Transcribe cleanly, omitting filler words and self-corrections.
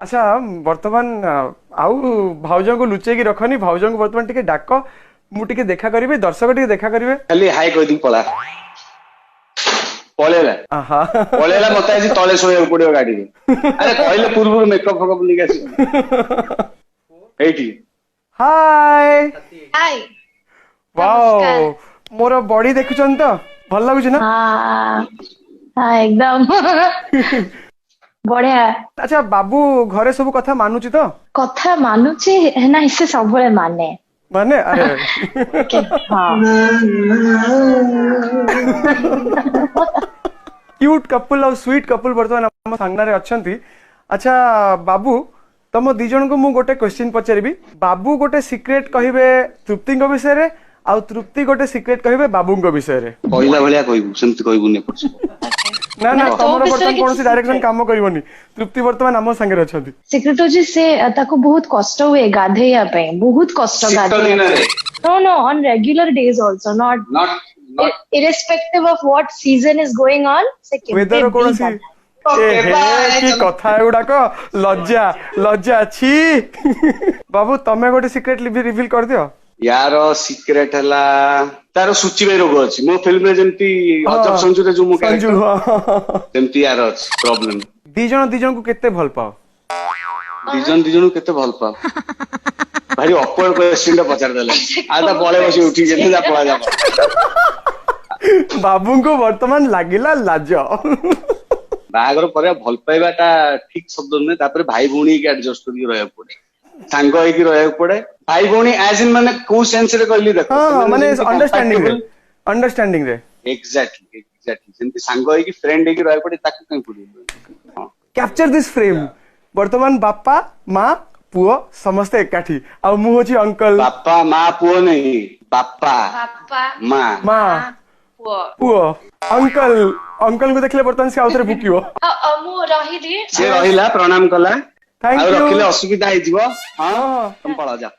अच्छा वर्तमान आउ भाउजों को लुचे की रखनी भाउजों को वर्तमान टिके डाक मु टिके देखा करिवे दर्शक टिके देखा करिवे खाली हाय कह दी पला पळेला आहा पळेला मते आज तळे सोया पड़ियो गाड़ी रे अरे कहले पूर्व मेकअप फकअप लिखा सी एठी हाय हाय वाओ मोर बॉडी देखुछन तो भल लागुछ ना हाँ हाँ एकदम बढ़िया अच्छा बाबू घरे सब कथा मानुची तो कथा मानुचे ना इसे सब माने माने अरे हाँ क्यूट कपल और स्वीट कपल वर्तमान हम सांगनारे अछंती अच्छा बाबू तम दी जन को मु गोटे क्वेश्चन पचारिबी बाबू गोटे सीक्रेट कहिबे तृप्ति विषय रे आउ तृप्ति गोटे सीक्रेट कहिबे बाबू विषय रे कहला भलिया कहबू सेमति कहबूनी पछ ना ना तो तमरो विषय वर्तमान किछि कोनसी डायरेक्शन काम करबोनी तृप्ति वर्तमान हम संगे अछंती सिक्रेट होची से ताको बहुत कष्ट हुए गाधेया पे बहुत कष्ट शीत गाधेया दिन रे no no on regular days also not not irrespective of what season is going on se weather केबे कोनसी ए हे की कथा एगुडा को लज्जा लज्जा छी बाबू तमे गोटे सीक्रेट रिवील कर दियो यार सीक्रेट हला तार सूचीबे रोग अछि मो फिल्म रे जेंती अजब संजू रे जो मो संजू कैरेक्टर जेंती यार अछि प्रॉब्लम दी जन को केते भल पाओ दिजन को केते भल पा भारी ऑकवर्ड क्वेश्चन टा पचार देले आदा पळे बसी उठी जेते जा पळा जा बाबू को वर्तमान लागिला लाज बाहागर पर भल पाइबाटा ठीक शब्द नै तापर भाई भौणी के एडजस्ट करी रहया पड़े सांग होई रहया पड़े भाई भौणी एज इन माने को सेंस रे कहली देखो हां माने अंडरस्टैंडिंग रे एग्जैक्टली जेंती सांग होई की फ्रेंड होई रहया पड़े ताकि कहीं पड़ी कैप्चर दिस फ्रेम वर्तमान बापा माँ पुओ समस्ते एकाठी आ मु होची अंकल बापा माँ पुओ नहीं बापा पापा माँ माँ वो पुओ अंकल अंकल को देखले वर्तमान से आउथरे भुकियो मु रहिली से रहिला प्रणाम कला थैंक आ यू रखिले असुविधा होई जीवो हां तुम पळा जा